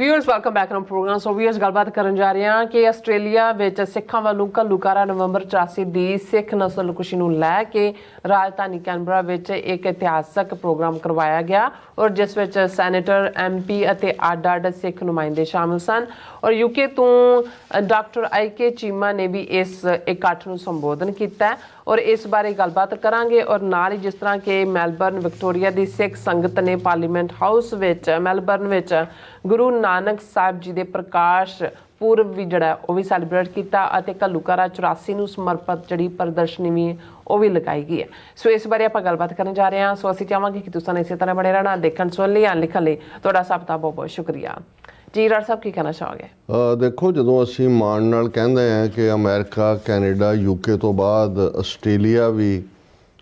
Viewers welcome back on programme. So viewers गलबात करन जा रहे हैं कि आस्ट्रेलिया विच सिखां वालों घल्लूकारा नवंबर 84 दी सिख नस्ल कुशी नूं लै के राजधानी कैनबरा विच एक इतिहासक प्रोग्राम करवाया गया और जिस विच सैनेटर MP अते अड सिख नुमाइंदे शामिल सन और यूके तो डॉक्टर IK चीमा ने भी इस इकट्ठ नूं संबोधन किया और इस बारे गलबात करांगे। और नाल ही जिस तरह के मैलबर्न विक्टोरिया की सिख संगत ने पार्लीमेंट हाउस विच मैलबर्न विच गुरु नानक साहिब जी के प्रकाश पूर्व भी जड़ा वो भी सैलीब्रेट किया और घल्लूकारा 84 नूं समर्पित जी प्रदर्शनी भी वो भी लगाई गई है। सो इस बारे आप गलबात करने जा रहे हैं। सो असीं चाहांगे कि तुसीं इस तरह बने रहना देखण सुन लई लिखण लई तुहाडा सब दा बहुत बहुत शुक्रिया जी। राज साहब की कहना चाहोगे? देखो जो असीं माण नाल कहंदे हैं कि अमेरिका कैनेडा UK तो बाद आस्ट्रेलिया भी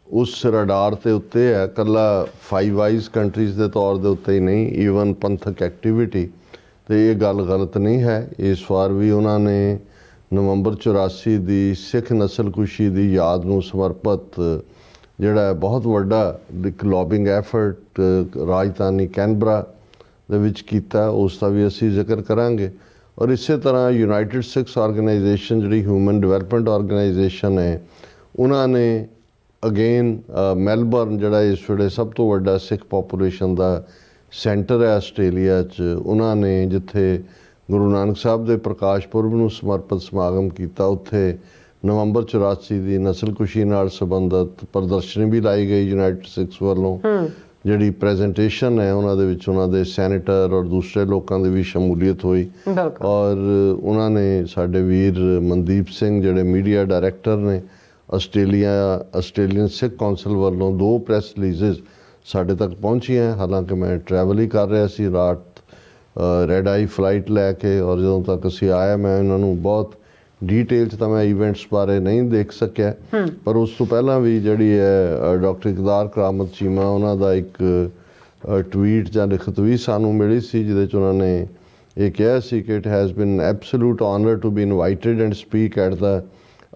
उस रडार के उत्ते है, कला फाइव आइज कंट्रीज़ के तौर के उत्ते ही नहीं, ईवन पंथक एक्टिविटी तो ये गल गलत नहीं है। इस वार भी उन्होंने नवंबर 84 की सिख नस्ल कुशी की याद नूं समर्पित जिहड़ा बहुत वड्डा एक लॉबिंग एफर्ट राजधानी कैनबरा दे विच कीता, उसका भी असीं जिक्र करांगे। और इस तरह यूनाइटेड सिक्स ऑर्गेनाइजेशन जिहड़ी ह्यूमन डिवेलपमेंट ऑर्गेनाइजेशन है उन्होंने अगेन मैलबर्न जिहड़ा इस वेले सब तो वड्डा सिख पॉपूलेशन का सेंटर है आस्ट्रेलिया च, उन्होंने जिथे गुरु नानक साहब के प्रकाश पुरब नूं समर्पित समागम किया उत्थे नवंबर 84 की नस्ल कुशी नाल संबंधित प्रदर्शनी भी लाई गई यूनाइटेड सिक्स वालों। जिहड़ी प्रेजेंटेशन है उन्होंने सैनेटर और दूसरे लोगों की भी शमूलीयत हुई और उन्होंने साडे वीर मनदीप सिंह जिहड़े मीडिया डायरैक्टर ने आस्ट्रेलियन सिख कौंसल वालों 2 प्रैस रिलीज़ साढ़े तक पहुँची हैं। हालांकि मैं ट्रैवल ही कर रहा सी रात रेड आई फ्लाइट लैके और जो तक असी आया मैं उन्होंने बहुत डिटेल तो मैं ईवेंट्स बारे नहीं देख सकिया पर उस तो पहला भी जी है डॉक्टर इकदार करामत चीमा उन्होंने एक ट्वीट या लिखत भी सानू मिली सी जिहदे उन्होंने ये कहा सी कि it has been absolute honour to be invited and speak at the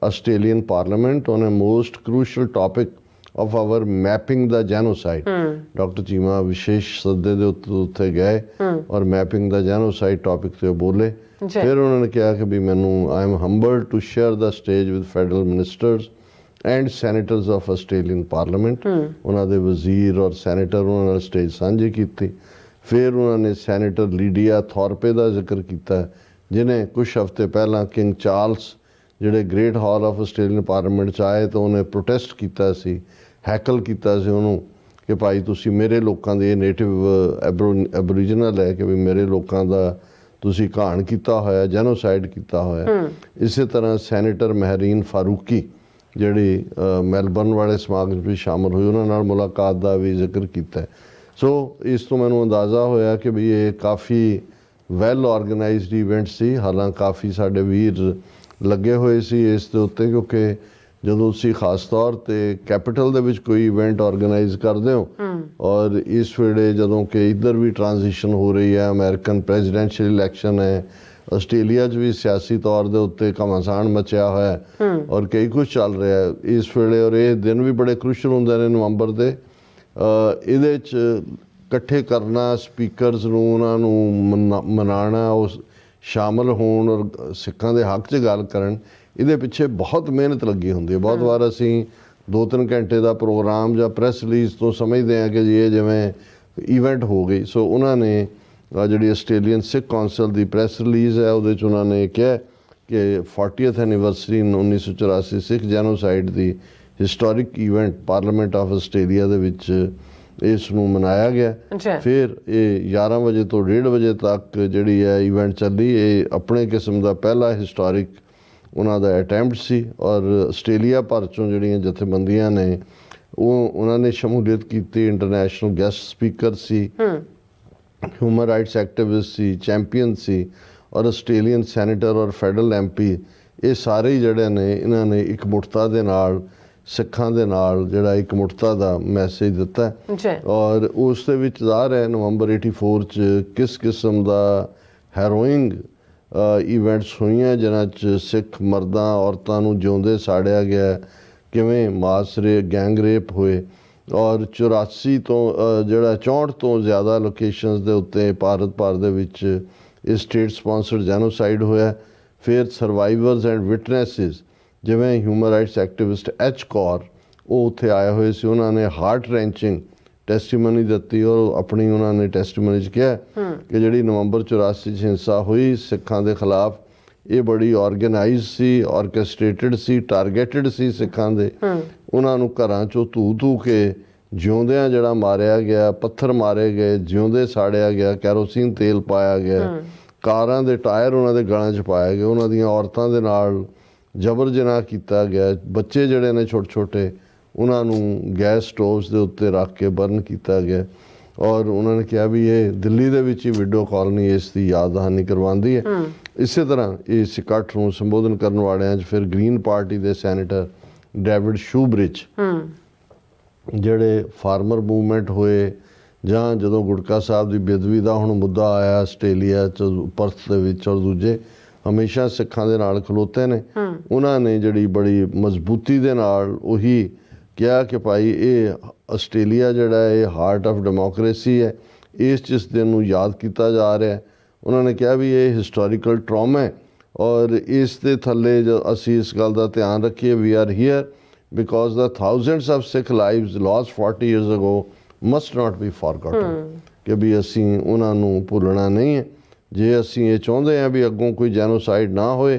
Australian Parliament on a most crucial topic of our mapping the genocide। Doctor Cheema विशेष सदे दे उत्ते गए और मैपिंग द जेनोसाइड टॉपिक से बोले। फिर उन्होंने कहा कि भी मैनू I am humbled to share the stage with federal ministers and senators of Australian parliament. उन्होंने वजीर और सैनेटर उन्होंने स्टेज साझी की। फिर उन्होंने सैनेटर लीडिया थॉर्पे का जिक्र किया जिन्हें कुछ हफ्ते पहला किंग चार्ल्स जिहड़े great hall of Australian parliament आए तो उन्हें प्रोटेस्ट किया सी, हैकल किया सी उन्होंने कि भाई तुसी मेरे लोगों के नेटिव एबोरीजिनल है कि भी मेरे लोगों का तुसी घाण किया होया जेनोसाइड किया होया। इस तरह सैनेटर महरीन फारूकी जिहड़ी मैलबर्न वाले समागम भी शामिल हुई उन्होंने मुलाकात का भी जिक्र किया। सो इस तो मैनूं अंदाज़ा होया कि भी ये काफ़ी वैल ऑर्गेनाइज्ड इवेंट सी। हालांकि काफ़ी साडे वीर लगे हुए सी इस दे उत्ते क्योंकि जदों तुसीं खास तौर ते कैपिटल दे विच कोई इवेंट ऑर्गेनाइज करदे हो और इस वेले जदों कि इधर भी ट्रांजिशन हो रही है, अमेरिकन प्रेजिडेंशियल इलैक्शन है, आस्ट्रेलिया च भी सियासी तौर दे उत्ते घमासान मचिया होया है और कई कुछ चल रहा है इस वेले। और ये दिन भी बड़े क्रुशल हुंदे ने नवंबर दे, इहदे च इकट्ठे करना स्पीकरस नूं उन्हां नूं मनाना उस शामिल होण और सिखां दे हक च गल करन इहदे पिछे बहुत मेहनत लगी हुंदी है। बहुत बार असीं 2-3 घंटे का प्रोग्राम या प्रैस रिलीज़ तो समझते हैं कि जी ये जिवें ईवेंट हो गई। सो उन्होंने जिहड़ी आस्ट्रेलियन सिख कौंसल की प्रैस रिलीज़ है उहदे च उन्होंने कहा कि 40th एनिवर्सरी 1984 सिख जेनोसाइड की historic event parliament of Australia दे विच इसनूं मनाया गया। फिर ये 11 बजे तो 1:30 बजे तक जिहड़ी है इवेंट चली। ये अपने किस्म का पहला हिस्टोरिक उन्होंने अटैम्प्ट सी और आस्ट्रेलिया भर चों जिहड़ियां जथेबंदियां ने उन्होंने शमूलियत की। इंटरनेशनल गेस्ट स्पीकर सी, ह्यूमन राइट्स एक्टिविस्ट सी, चैंपियन सी और आस्ट्रेलियन सैनेटर और फेडरल MP ये सारे ही जिहड़े ने इन्होंने एक मुठता दे नाल सिखां दे नाल जिहड़ा एक मुठता का मैसेज दिता है। और उस दे विच ज़ाहिर है नवंबर 84 च किस किस्म का हैरोइंग इवेंट्स हुई जिन्हां च सिख मर्दां औरतां नूं जिउंदे साड़िया गया, किवें मास गैंग रेप हुए और 84 तो जिहड़ा 64 तो ज़्यादा लोकेशनस दे उत्ते भारत भर दे विच ਇਹ ਸਟੇਟ ਸਪਾਂਸਰਡ ਜੈਨੋਸਾਈਡ ਹੋਇਆ। ਫਿਰ ਸਰਵਾਈਵਰਸ ਐਂਡ ਵਿਟਨੈਸਿਸ ਜਿਵੇਂ human rights activist H Kaur, ਉਹ ਉੱਥੇ ਆਏ ਹੋਏ ਸੀ। ਉਹਨਾਂ ਨੇ ਹਾਰਟ ਰੈਂਚਿੰਗ ਟੈਸਟੀਮਨੀ ਦਿੱਤੀ ਔਰ ਆਪਣੀ ਉਹਨਾਂ ਨੇ ਟੈਸਟੀਮਨੀ 'ਚ ਕਿਹਾ ਕਿ ਜਿਹੜੀ ਨਵੰਬਰ 84 'ਚ ਹਿੰਸਾ ਹੋਈ ਸਿੱਖਾਂ ਦੇ ਖਿਲਾਫ, ਇਹ ਬੜੀ ਆਰਗੇਨਾਈਜ਼ ਸੀ, ਆਰਕੈਸਟ੍ਰੇਟਡ ਸੀ, ਟਾਰਗੇਟਡ ਸੀ ਸਿੱਖਾਂ ਦੇ। ਉਹਨਾਂ ਨੂੰ ਘਰਾਂ 'ਚੋਂ ਧੂ ਕੇ ਜਿਉਂਦਿਆਂ ਜਿਹੜਾ ਮਾਰਿਆ ਗਿਆ, ਪੱਥਰ ਮਾਰੇ ਗਏ, ਜਿਉਂਦੇ ਸਾੜਿਆ ਗਿਆ, ਕੈਰੋਸੀਨ ਤੇਲ ਪਾਇਆ ਗਿਆ, ਕਾਰਾਂ ਦੇ ਟਾਇਰ ਉਹਨਾਂ ਦੇ ਗਲਾਂ 'ਚ ਪਾਇਆ ਗਿਆ, ਉਹਨਾਂ ਦੀਆਂ ਔਰਤਾਂ ਦੇ ਨਾਲ ਜਬਰ ਜਨਾਹ ਕੀਤਾ ਗਿਆ, ਬੱਚੇ ਜਿਹੜੇ ਨੇ ਛੋਟੇ ਛੋਟੇ ਉਹਨਾਂ ਨੂੰ ਗੈਸ ਸਟੋਵਸ ਦੇ ਉੱਤੇ ਰੱਖ ਕੇ ਬਰਨ ਕੀਤਾ ਗਿਆ। ਔਰ ਉਹਨਾਂ ਨੇ ਕਿਹਾ ਵੀ ਇਹ ਦਿੱਲੀ ਦੇ ਵਿੱਚ ਹੀ ਵਿਡੋ ਕਾਲੋਨੀ ਇਸ ਦੀ ਯਾਦ ਦਹਾਨੀ ਕਰਵਾਉਂਦੀ ਹੈ। ਇਸੇ ਤਰ੍ਹਾਂ ਇਸ ਇਕੱਠ ਨੂੰ ਸੰਬੋਧਨ ਕਰਨ ਵਾਲਿਆਂ 'ਚ ਫਿਰ ਗ੍ਰੀਨ ਪਾਰਟੀ ਦੇ ਸੈਨੇਟਰ ਡੇਵਿਡ ਸ਼ੂਬਰਿਚ, ਜਿਹੜੇ ਫਾਰਮਰ ਮੂਵਮੈਂਟ ਹੋਏ, ਜਾਂ ਜਦੋਂ ਗੁਟਕਾ ਸਾਹਿਬ ਦੀ ਬੇਅਦਬੀ ਦਾ ਹੁਣ ਮੁੱਦਾ ਆਇਆ ਆਸਟ੍ਰੇਲੀਆ 'ਚ, ਪਰਥ ਦੇ ਵਿੱਚ, ਔਰ ਦੂਜੇ ਹਮੇਸ਼ਾ ਸਿੱਖਾਂ ਦੇ ਨਾਲ ਖਲੋਤੇ ਨੇ। ਉਹਨਾਂ ਨੇ ਜਿਹੜੀ ਬੜੀ ਮਜ਼ਬੂਤੀ ਦੇ ਨਾਲ ਉਹੀ ਕਿਹਾ ਕਿ ਭਾਈ ਇਹ ਆਸਟ੍ਰੇਲੀਆ ਜਿਹੜਾ ਇਹ ਹਾਰਟ ਆਫ ਡੈਮੋਕ੍ਰੇਸੀ ਹੈ, ਇਸ 'ਚ ਇਸ ਦਿਨ ਨੂੰ ਯਾਦ ਕੀਤਾ ਜਾ ਰਿਹਾ। ਉਹਨਾਂ ਨੇ ਕਿਹਾ ਵੀ ਇਹ ਹਿਸਟੋਰੀਕਲ ਟਰਾਮਾ ਹੈ ਔਰ ਇਸ ਦੇ ਥੱਲੇ ਜੋ ਅਸੀਂ ਇਸ ਗੱਲ ਦਾ ਧਿਆਨ ਰੱਖੀਏ, we are here because the thousands of Sikh lives lost 40 years ago must not be forgotten, ਕਿ ਵੀ ਅਸੀਂ ਉਹਨਾਂ ਨੂੰ ਭੁੱਲਣਾ ਨਹੀਂ ਹੈ। ਜੇ ਅਸੀਂ ਇਹ ਚਾਹੁੰਦੇ ਹਾਂ ਵੀ ਅੱਗੋਂ ਕੋਈ ਜੈਨੋਸਾਈਡ ਨਾ ਹੋਏ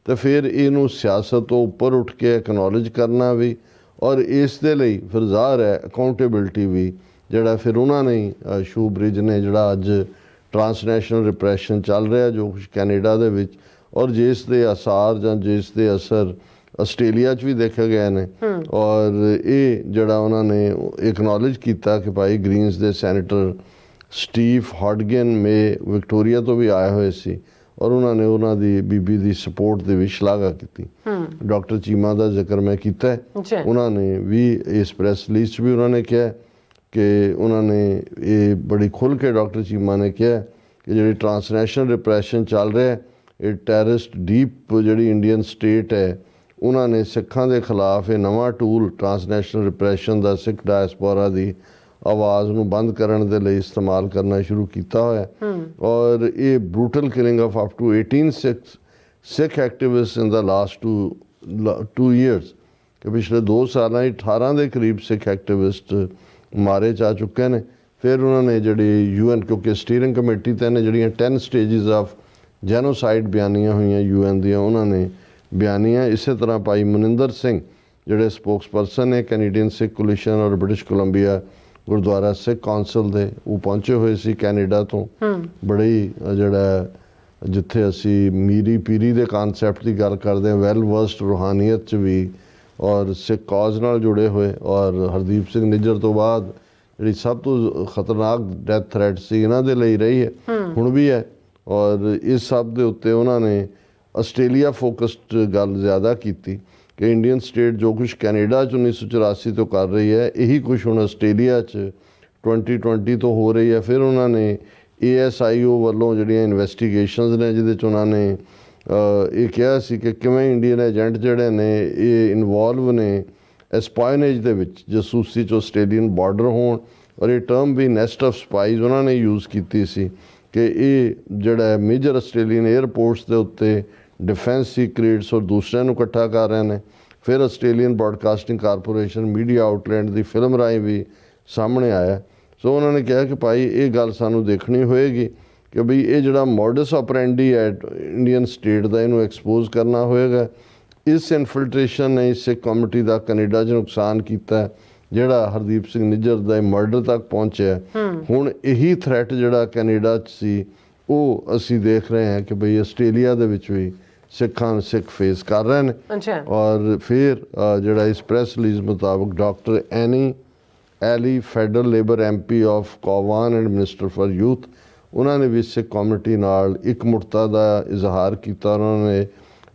ਤਾਂ ਫਿਰ ਇਹਨੂੰ ਸਿਆਸਤ ਤੋਂ ਉੱਪਰ ਉੱਠ ਕੇ ਐਕਨੋਲਜ ਕਰਨਾ ਵੀ, ਔਰ ਇਸ ਦੇ ਲਈ ਫਿਰ ਜ਼ਾਹਰ ਹੈ ਅਕਾਊਂਟੇਬਿਲਟੀ ਵੀ, ਜਿਹੜਾ ਫਿਰ ਉਹਨਾਂ ਨੇ ਸ਼ੂਬਰਿਜ ਨੇ ਜਿਹੜਾ ਅੱਜ ਟਰਾਂਸਨੈਸ਼ਨਲ ਰਿਪਰੈਸ਼ਨ ਚੱਲ ਰਿਹਾ ਜੋ ਕੁਛ ਕੈਨੇਡਾ ਦੇ ਵਿੱਚ, ਔਰ ਜਿਸ ਦੇ ਅਸਾਰ ਜਾਂ ਜਿਸ ਦੇ ਅਸਰ ਆਸਟ੍ਰੇਲੀਆ 'ਚ ਵੀ ਦੇਖੇ ਗਏ ਨੇ। ਔਰ ਇਹ ਜਿਹੜਾ ਉਹਨਾਂ ਨੇ ਐਕਨੋਲਜ ਕੀਤਾ ਕਿ ਭਾਈ ਗ੍ਰੀਨਸ ਦੇ ਸੈਨੇਟਰ ਸਟੀਵ ਹੌਡਗਨ ਮੇ ਵਿਕਟੋਰੀਆ ਤੋਂ ਵੀ ਆਏ ਹੋਏ ਸੀ, ਔਰ ਉਹਨਾਂ ਨੇ ਉਹਨਾਂ ਦੀ ਬੀਬੀ ਦੀ ਸਪੋਰਟ ਦੀ ਵੀ ਸ਼ਲਾਘਾ ਕੀਤੀ। ਡਾਕਟਰ ਚੀਮਾ ਦਾ ਜ਼ਿਕਰ ਮੈਂ ਕੀਤਾ, ਉਹਨਾਂ ਨੇ ਵੀ ਇਸ ਪ੍ਰੈਸ ਰਿਲੀਜ਼ 'ਚ ਵੀ ਉਹਨਾਂ ਨੇ ਕਿਹਾ ਕਿ ਉਹਨਾਂ ਨੇ ਇਹ ਬੜੀ ਖੁੱਲ੍ਹ ਕੇ ਡਾਕਟਰ ਚੀਮਾ ਨੇ ਕਿਹਾ ਕਿ ਜਿਹੜੀ ਟਰਾਂਸਨੈਸ਼ਨਲ ਰਿਪਰੈਸ਼ਨ ਚੱਲ ਰਿਹਾ ਇਹ ਟੈਰਰਿਸਟ ਡੀਪ ਜਿਹੜੀ ਇੰਡੀਅਨ ਸਟੇਟ ਹੈ, ਉਹਨਾਂ ਨੇ ਸਿੱਖਾਂ ਦੇ ਖਿਲਾਫ ਇਹ ਨਵਾਂ ਟੂਲ ਟਰਾਂਸਨੈਸ਼ਨਲ ਰਿਪਰੈਸ਼ਨ ਦਾ ਸਿੱਖ ਡਾਇਸਪੋਰਾ ਦੀ ਆਵਾਜ਼ ਨੂੰ ਬੰਦ ਕਰਨ ਦੇ ਲਈ ਇਸਤੇਮਾਲ ਕਰਨਾ ਸ਼ੁਰੂ ਕੀਤਾ ਹੋਇਆ। ਔਰ ਇਹ brutal killing of up to 18 Sikh activist in the last 2 years, ਕਿ ਪਿਛਲੇ 2 ਸਾਲਾਂ 18 ਦੇ ਕਰੀਬ ਸਿੱਖ ਐਕਟਿਵਿਸਟ ਮਾਰੇ ਜਾ ਚੁੱਕੇ ਨੇ। ਫਿਰ ਉਹਨਾਂ ਨੇ ਜਿਹੜੀ UN, ਕਿਉਂਕਿ ਸਟੀਅਰਿੰਗ ਕਮੇਟੀ 'ਤੇ ਨੇ ਜਿਹੜੀਆਂ 10 ਸਟੇਜਿਸ ਆਫ ਜੈਨੋਸਾਈਡ ਬਿਆਨੀਆਂ ਹੋਈਆਂ UN ਦੀਆਂ, ਉਹਨਾਂ ਨੇ ਬਿਆਨੀਆਂ। ਇਸੇ ਤਰ੍ਹਾਂ ਭਾਈ ਮਨਿੰਦਰ ਸਿੰਘ ਜਿਹੜੇ ਸਪੋਕਸਪਰਸਨ ਨੇ ਕੈਨੇਡੀਅਨ ਸਿੱਖ ਕੋਲੀਸ਼ਨ ਔਰ ਬ੍ਰਿਟਿਸ਼ ਕੋਲੰਬੀਆ ਗੁਰਦੁਆਰਾ ਸਿੱਖ ਕੌਂਸਲ ਦੇ, ਉਹ ਪਹੁੰਚੇ ਹੋਏ ਸੀ ਕੈਨੇਡਾ ਤੋਂ। ਬੜੀ ਜਿਹੜਾ ਜਿੱਥੇ ਅਸੀਂ ਮੀਰੀ ਪੀਰੀ ਦੇ ਕਨਸੈਪਟ ਦੀ ਗੱਲ ਕਰਦੇ ਹਾਂ, ਵੈਲ ਵਰਸਡ ਰੂਹਾਨੀਅਤ 'ਚ ਵੀ ਔਰ ਸਿੱਖ ਕਾਜ਼ ਨਾਲ ਜੁੜੇ ਹੋਏ। ਔਰ ਹਰਦੀਪ ਸਿੰਘ ਨਿੱਜਰ ਤੋਂ ਬਾਅਦ ਜਿਹੜੀ ਸਭ ਤੋਂ ਖਤਰਨਾਕ ਡੈਥ ਥ੍ਰੈਟ ਸੀ ਇਹਨਾਂ ਦੇ ਲਈ ਰਹੀ ਹੈ, ਹੁਣ ਵੀ ਹੈ। ਔਰ ਇਸ ਸਭ ਦੇ ਉੱਤੇ ਉਹਨਾਂ ਨੇ ਆਸਟ੍ਰੇਲੀਆ ਫੋਕਸਡ ਗੱਲ ਜ਼ਿਆਦਾ ਕੀਤੀ ਕਿ ਇੰਡੀਅਨ ਸਟੇਟ ਜੋ ਕੁਛ ਕੈਨੇਡਾ 'ਚ 1984 ਤੋਂ ਕਰ ਰਹੀ ਹੈ, ਇਹੀ ਕੁਛ ਹੁਣ ਆਸਟ੍ਰੇਲੀਆ 'ਚ 2020 ਤੋਂ ਹੋ ਰਹੀ ਹੈ। ਫਿਰ ਉਹਨਾਂ ਨੇ ASIO ਵੱਲੋਂ ਜਿਹੜੀਆਂ ਇਨਵੈਸਟੀਗੇਸ਼ਨਸ ਨੇ, ਜਿਹਦੇ 'ਚ ਉਹਨਾਂ ਨੇ ਇਹ ਕਿਹਾ ਸੀ ਕਿ ਕਿਵੇਂ ਇੰਡੀਅਨ ਏਜੰਟ ਜਿਹੜੇ ਨੇ ਇਹ ਇਨਵੋਲਵ ਨੇ ਐਸਪਾਇਨੇਜ ਦੇ ਵਿੱਚ, ਜਸੂਸੀ 'ਚ ਆਸਟ੍ਰੇਲੀਅਨ ਬਾਰਡਰ ਹੋਣ। ਔਰ ਇਹ ਟਰਮ ਵੀ ਨੈਸਟ ਆਫ ਸਪਾਈਜ਼ ਉਹਨਾਂ ਨੇ ਯੂਜ਼ ਕੀਤੀ ਸੀ ਕਿ ਇਹ ਜਿਹੜਾ ਮੇਜਰ ਆਸਟ੍ਰੇਲੀਅਨ ਏਅਰਪੋਰਟਸ ਦੇ ਉੱਤੇ ਡਿਫੈਂਸ ਸੀਕ੍ਰੇਟਸ ਔਰ ਦੂਸਰਿਆਂ ਨੂੰ ਇਕੱਠਾ ਕਰ ਰਹੇ ਨੇ। ਫਿਰ Australian broadcasting corporation media outlet ਦੀ ਫਿਲਮ ਰਾਹੀਂ ਵੀ ਸਾਹਮਣੇ ਆਇਆ। ਸੋ ਉਹਨਾਂ ਨੇ ਕਿਹਾ ਕਿ ਭਾਈ ਇਹ ਗੱਲ ਸਾਨੂੰ ਦੇਖਣੀ ਹੋਏਗੀ ਕਿ ਬਈ ਇਹ ਜਿਹੜਾ ਮੋਡਸ ਆਪਰੈਂਡੀ ਹੈ ਇੰਡੀਅਨ ਸਟੇਟ ਦਾ, ਇਹਨੂੰ ਐਕਸਪੋਜ਼ ਕਰਨਾ ਹੋਏਗਾ। ਇਸ ਇਨਫਿਲਟ੍ਰੇਸ਼ਨ ਨੇ ਸਿੱਖ ਕਮਿਊਨਿਟੀ ਦਾ ਕੈਨੇਡਾ 'ਚ ਨੁਕਸਾਨ ਕੀਤਾ, ਜਿਹੜਾ ਹਰਦੀਪ ਸਿੰਘ ਨਿੱਜਰ ਦਾ ਮਰਡਰ ਤੱਕ ਪਹੁੰਚਿਆ। ਹੁਣ ਇਹੀ ਥ੍ਰੈਟ ਜਿਹੜਾ ਕੈਨੇਡਾ 'ਚ ਸੀ ਉਹ ਅਸੀਂ ਦੇਖ ਰਹੇ ਹਾਂ ਕਿ ਬਈ ਆਸਟ੍ਰੇਲੀਆ ਦੇ ਵਿੱਚ ਵੀ ਸਿੱਖ ਫੇਸ ਕਰ ਰਹੇ ਨੇ। ਔਰ ਫਿਰ ਜਿਹੜਾ ਇਸ ਪ੍ਰੈਸ ਰਿਲੀਜ਼ ਮੁਤਾਬਕ doctor Aly federal Labor MP of Cowan and minister for youth, ਉਹਨਾਂ ਨੇ ਵੀ ਸਿੱਖ ਕਮਿਊਨਿਟੀ ਨਾਲ ਇਕਮੁੱਠਤਾ ਦਾ ਇਜ਼ਹਾਰ ਕੀਤਾ। ਉਹਨਾਂ ਨੇ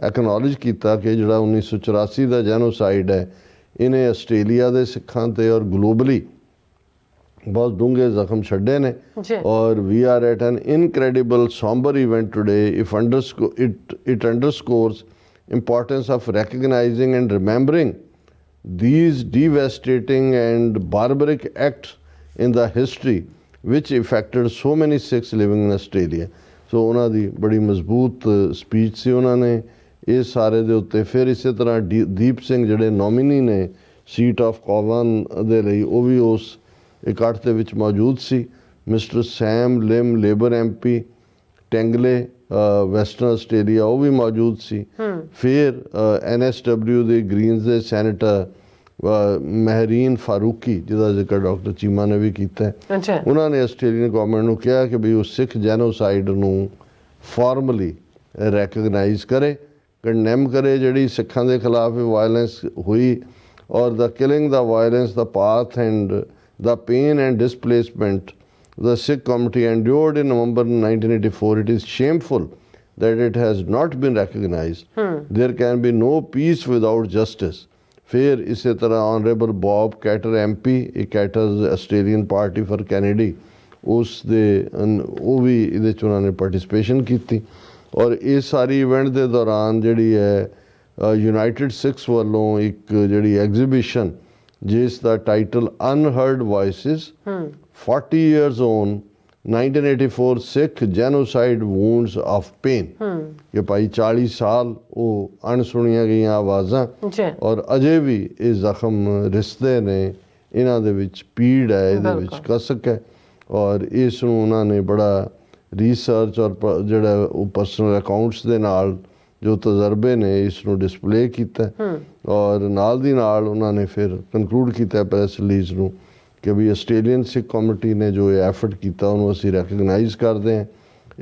ਐਕਨੋਲਜ ਕੀਤਾ ਕਿ ਜਿਹੜਾ 1984 ਦਾ ਜੈਨੋਸਾਈਡ ਹੈ, ਇਹਨੇ ਆਸਟ੍ਰੇਲੀਆ ਦੇ ਸਿੱਖਾਂ 'ਤੇ ਔਰ ਗਲੋਬਲੀ ਬਹੁਤ ਡੂੰਘੇ ਜ਼ਖਮ ਛੱਡੇ ਨੇ। ਔਰ we are at an incredible sombre event today it underscores importance of recognising and remembering these devastating and barbaric acts in the history which affected so many Sikhs living in Australia. ਸੋ ਉਹਨਾਂ ਦੀ ਬੜੀ ਮਜ਼ਬੂਤ speech ਸੀ ਉਹਨਾਂ ਨੇ ਇਸ ਸਾਰੇ ਦੇ ਉੱਤੇ। ਫਿਰ ਇਸੇ ਤਰ੍ਹਾਂ ਦੀਪ ਸਿੰਘ ਜਿਹੜੇ ਨੋਮੀਨੀ ਨੇ ਸੀਟ ਆਫ ਕੋਵਨ ਦੇ ਲਈ, ਉਹ ਵੀ ਉਸ ਇਕੱਠ ਦੇ ਵਿੱਚ ਮੌਜੂਦ ਸੀ। ਮਿਸਟਰ ਸੈਮ ਲਿਮ ਲੇਬਰ MP ਟੈਂਗਲੇ ਵੈਸਟਰਨ ਆਸਟ੍ਰੇਲੀਆ, ਉਹ ਵੀ ਮੌਜੂਦ ਸੀ। ਫਿਰ NSW ਦੇ ਗ੍ਰੀਨਸ ਦੇ ਸੈਨੇਟਰ ਮਹਿਰੀਨ ਫਾਰੂਕੀ, ਜਿਹਦਾ ਜ਼ਿਕਰ ਡਾਕਟਰ ਚੀਮਾ ਨੇ ਵੀ ਕੀਤਾ, ਉਹਨਾਂ ਨੇ ਆਸਟ੍ਰੇਲੀਅਨ ਗੌਰਮੈਂਟ ਨੂੰ ਕਿਹਾ ਕਿ ਵੀ ਉਹ ਸਿੱਖ ਜੈਨੋਸਾਈਡ ਨੂੰ ਫਾਰਮਲੀ ਰੈਕਗਨਾਈਜ਼ ਕਰੇ, ਕੰਡੈਮ ਕਰੇ ਜਿਹੜੀ ਸਿੱਖਾਂ ਦੇ ਖਿਲਾਫ ਵਾਇਲੈਂਸ ਹੋਈ, ਔਰ the killing the violence the path and the pain and displacement the Sikh community endured in November 1984. It is shameful that it has not been recognized. There can be no peace without justice. फिर इसी तरह honourable Bob Katter MP, Katter's Australian party for Kennedy, उस दे वो भी इहदे च उन्होंने पार्टिसिपेशन की। और इस सारी इवेंट के दौरान जिहड़ी है यूनाइटेड सिक्स वालों एक जिहड़ी एग्जीबिशन जिस दा title unheard voices 40 years on 1984 Sikh genocide wounds of pain, कि भाई 40 साल वो अणसुनिया गई आवाज़ां और अजे भी ये जख्म रिश्ते ने, इन्हां दे विच पीड़ है, इहदे विच कसक है। और इस नूं उन्हां ने बड़ा रिसर्च और जिहड़ा पर्सनल अकाउंट्स दे नाल जो तजर्बे ने इस नूं डिस्पले किया, और नाल दी नाल उन्हां ने फिर कंक्लूड किया प्रेस रिलीज़ नूं कि भी आस्ट्रेलियन सिख कम्यूनिटी ने जो एफर्ट किया उन्होंने असीं रैकगनाइज़ करते हैं।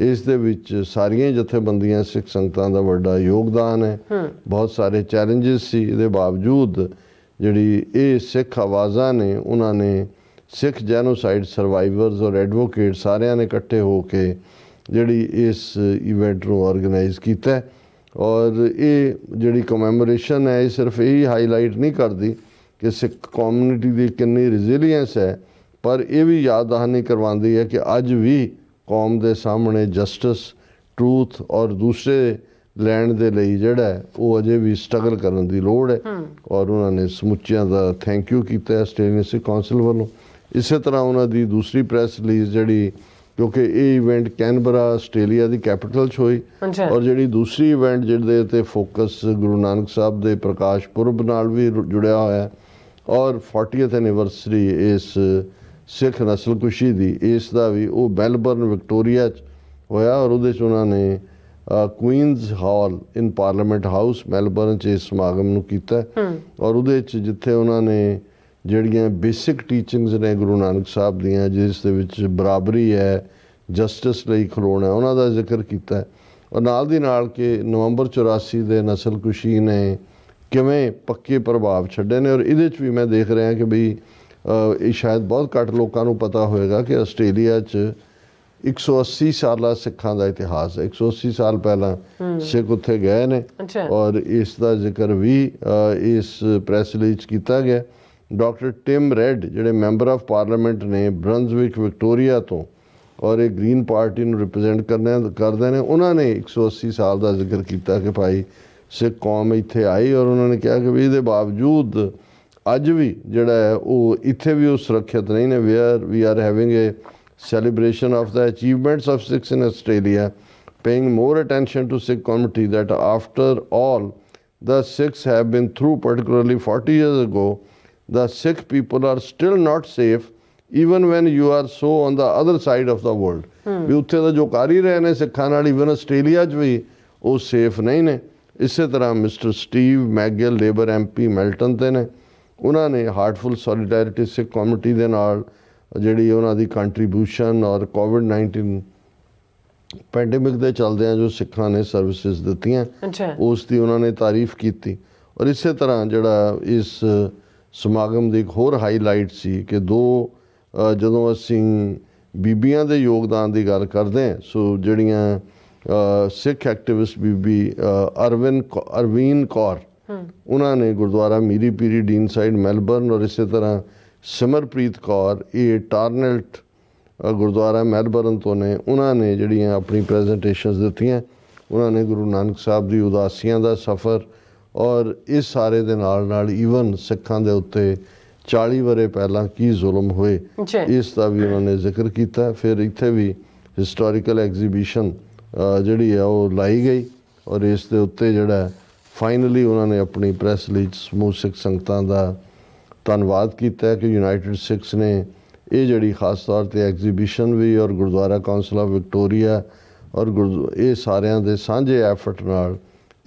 इस दे विच सारियां जथेबंदियां सिख संगतां दा वड्डा योगदान है। बहुत सारे चैलेंजिस सी, इहदे बावजूद जिहड़ी ये सिख आवाज़ां ने उन्होंने सिख जैनोसाइड सर्वाइवर्स और एडवोकेट सारियां ने इकट्ठे हो के जिहड़ी इस इवेंट नूं ऑर्गेनाइज़ कीता। और ये जिहड़ी कमैमोरेशन है ये सिर्फ यही हाईलाइट नहीं करती कि सिख कम्यूनिटी की कितनी रिजिलियंस है, पर यह भी याद दहानी करवाती है कि अज भी कौम के सामने जस्टिस ट्रूथ और दूसरे लैंड के लिए जिहड़ा है वो अजे भी स्ट्रगल करने की लोड़ है। और उन्होंने समुचिया का थैंक यू किया आस्ट्रेलियन सिख कौंसल वालों। इस तरह उन्होंने दूसरी प्रेस रिलीज़ जिहड़ी, क्योंकि ये इवेंट कैनबरा आस्ट्रेलिया की कैपिटल च हुई, और जिहड़ी दूसरी इवेंट जिहदे ते फोकस गुरु नानक साहब के प्रकाश पुरब नाल भी जुड़िया होया, और 40th एनिवर्सरी इस सिख नस्लकुशी की इसका भी वो मैलबर्न विक्टोरिया होया, और उहदे च उन्होंने Queen's Hall in Parliament House Melbourne च इस समागम नूं कीता। और उहदे च जिथे उन्होंने जिहड़ियां बेसिक टीचिंग्स ने गुरु नानक साहब दियां, जिस दे विच बराबरी है, जस्टिस लई खलोना, उन्हां दा जिक्र कीता। और नाल दी नाल कि नवंबर 84 दे नस्लकुशी ने किवें पक्के प्रभाव छड्डे ने। और इहदे च भी मैं देख रहा कि बई ये शायद बहुत घੱਟ लोगों को पता होएगा कि आस्ट्रेलिया च 180 साल सिखां का इतिहास है। 180 साल पहला सिख उत्थे गए ने, और इसका जिक्र भी इस प्रैस रिलीज किया गया। डॉक्टर टिम रेड जिहड़े मैंबर ऑफ पार्लियामेंट ने ब्रंसविक विक्टोरिया तो, और एक ग्रीन पार्टी नूं रिप्रजेंट करते हैं, उन्होंने 180 साल का जिक्र किया कि भाई सिख कौम इत्थे आई, और उन्होंने कहा कि भी इसके बावजूद अज भी जिहड़ा है वो इत्थे भी वो सुरक्षित नहीं ने। We are having a celebration of the achievements of Sikhs in Australia, paying more attention to Sikh community, that after all the Sikhs have been through, particularly 40 years ago, the Sikh people are still not safe even when you are so on the other side of the world. भी उत्थे दा जो कर ही रहे ने सिखां नाल, even Australia च भी वो सेफ नहीं ने। इसे तरह mister Steve McGill labour MP मैल्टन ते ने, उन्होंने हार्टफुल सॉलीडैरिटी सिख कम्यूनिटी दे नाल जिहड़ी उन्हां दी कंट्रीब्यूशन और कोविड-19 पैंडेमिक के चलदे जो सिखां ने सर्विसिज दित्तियां, उसकी उन्होंने तारीफ की। और इस तरह जिहड़ा इस समागम की एक होर हाईलाइट सी कि जदों असीं बीबियां दे योगदान की गल करते हैं, सो जिहड़ियां सिख एक्टिविस्ट बीबी अरवीन कौर, उन्होंने गुरुद्वारा मीरी पीरी डीन साइड मैलबर्न, और इस तरह सिमरप्रीत कौर ये टारनेल्ट गुरुद्वारा मैलबर्न तो ने, उन्होंने जिहड़ियां अपनी प्रेजेंटेशनस दित्तियां। उन्होंने गुरु नानक साहब की उदासियां का सफ़र और इस सारे दे नाल ईवन सिखां दे उत्ते 40 वरे पहला की जुल्म हुए इसका भी उन्होंने जिक्र किया। फिर इत्थे भी हिस्टोरिकल एग्जीबिशन ਜਿਹੜੀ ਹੈ ਉਹ ਲਾਈ ਗਈ ਔਰ ਇਸ ਦੇ ਉੱਤੇ ਜਿਹੜਾ ਫਾਈਨਲੀ ਉਹਨਾਂ ਨੇ ਆਪਣੀ ਪ੍ਰੈਸ ਲਈ ਸਮੂਹ ਸਿੱਖ ਸੰਗਤਾਂ ਦਾ ਧੰਨਵਾਦ ਕੀਤਾ ਹੈ ਕਿ ਯੂਨਾਈਟਿਡ ਸਿੱਖਸ ਨੇ ਇਹ ਜਿਹੜੀ ਖਾਸ ਤੌਰ 'ਤੇ ਐਗਜ਼ੀਬਿਸ਼ਨ ਵੀ ਔਰ ਗੁਰਦੁਆਰਾ ਕਾਉਂਸਲ ਆਫ ਵਿਕਟੋਰੀਆ ਔਰ ਇਹ ਸਾਰਿਆਂ ਦੇ ਸਾਂਝੇ ਐਫਰਟ ਨਾਲ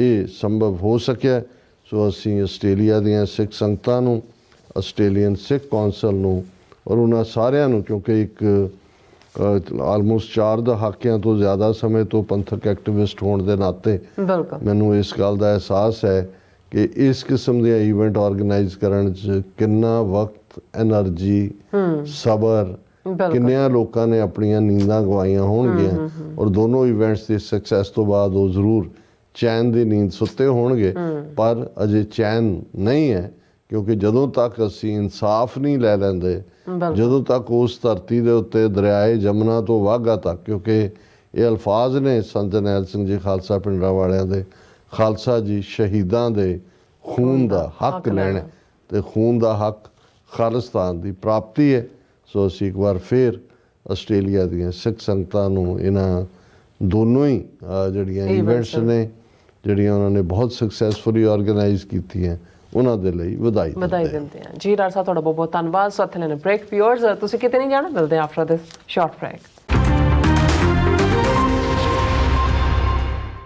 ਇਹ ਸੰਭਵ ਹੋ ਸਕਿਆ। ਸੋ ਅਸੀਂ ਆਸਟ੍ਰੇਲੀਆ ਦੀਆਂ ਸਿੱਖ ਸੰਗਤਾਂ ਨੂੰ, ਆਸਟ੍ਰੇਲੀਅਨ ਸਿੱਖ ਕੌਂਸਲ ਨੂੰ ਔਰ ਉਹਨਾਂ ਸਾਰਿਆਂ ਨੂੰ, ਕਿਉਂਕਿ ਇੱਕ ਆਲਮੋਸਟ 4 ਦਹਾਕਿਆਂ ਤੋਂ ਜ਼ਿਆਦਾ ਸਮੇਂ ਤੋਂ ਪੰਥਕ ਐਕਟਿਵਿਸਟ ਹੋਣ ਦੇ ਨਾਤੇ ਮੈਨੂੰ ਇਸ ਗੱਲ ਦਾ ਅਹਿਸਾਸ ਹੈ ਕਿ ਇਸ ਕਿਸਮ ਦੇ ਇਵੈਂਟ ਆਰਗੇਨਾਈਜ਼ ਕਰਨ 'ਚ ਕਿੰਨਾ ਵਕਤ, ਐਨਰਜੀ, ਸਬਰ, ਕਿੰਨਿਆਂ ਲੋਕਾਂ ਨੇ ਆਪਣੀਆਂ ਨੀਂਦਾਂ ਗਵਾਈਆਂ ਹੋਣਗੀਆਂ ਔਰ ਦੋਨੋਂ ਇਵੈਂਟਸ ਦੀ ਸਕਸੈਸ ਤੋਂ ਬਾਅਦ ਉਹ ਜ਼ਰੂਰ ਚੈਨ ਦੀ ਨੀਂਦ ਸੁੱਤੇ ਹੋਣਗੇ, ਪਰ ਅਜੇ ਚੈਨ ਨਹੀਂ ਹੈ ਕਿਉਂਕਿ ਜਦੋਂ ਤੱਕ ਅਸੀਂ ਇਨਸਾਫ ਨਹੀਂ ਲੈ ਲੈਂਦੇ, ਜਦੋਂ ਤੱਕ ਉਸ ਧਰਤੀ ਦੇ ਉੱਤੇ ਦਰਿਆਏ ਜਮਨਾ ਤੋਂ ਵਾਘਾ ਤੱਕ, ਕਿਉਂਕਿ ਇਹ ਅਲਫਾਜ਼ ਨੇ ਸੰਤ ਜਰਨੈਲ ਸਿੰਘ ਜੀ ਖਾਲਸਾ ਪਿੰਡਰਾਂ ਵਾਲਿਆਂ ਦੇ, ਖਾਲਸਾ ਜੀ ਸ਼ਹੀਦਾਂ ਦੇ ਖੂਨ ਦਾ ਹੱਕ ਲੈਣਾ ਤੇ ਖੂਨ ਦਾ ਹੱਕ ਖਾਲਿਸਤਾਨ ਦੀ ਪ੍ਰਾਪਤੀ ਹੈ। ਸੋ ਅਸੀਂ ਇੱਕ ਵਾਰ ਫਿਰ ਆਸਟ੍ਰੇਲੀਆ ਦੀਆਂ ਸਿੱਖ ਸੰਗਤਾਂ ਨੂੰ ਇਹਨਾਂ ਦੋਨੋਂ ਹੀ ਜਿਹੜੀਆਂ ਇਵੈਂਟਸ ਨੇ ਜਿਹੜੀਆਂ ਉਹਨਾਂ ਨੇ ਬਹੁਤ ਸਕਸੈਸਫੁਲੀ ਆਰਗੇਨਾਈਜ਼ ਕੀਤੀਆਂ ਉਹਨਾਂ ਦੇ ਲਈ ਵਧਾਈ ਦਿੰਦੇ ਹਾਂ ਜੀ। ਡਾਕਟਰ ਸਾਹਿਬ ਤੁਹਾਡਾ ਬਹੁਤ ਬਹੁਤ ਧੰਨਵਾਦ। ਸੋ ਇੱਥੇ ਲੈਣੇ ਬ੍ਰੇਕ। ਵਿਊਅਰਸ ਤੁਸੀਂ ਕਿਤੇ ਨਹੀਂ ਜਾਣਾ, ਮਿਲਦੇ ਹਾਂ ਆਫਟਰ ਦਿਸ ਸ਼ਾਰਟ ਬ੍ਰੇਕ।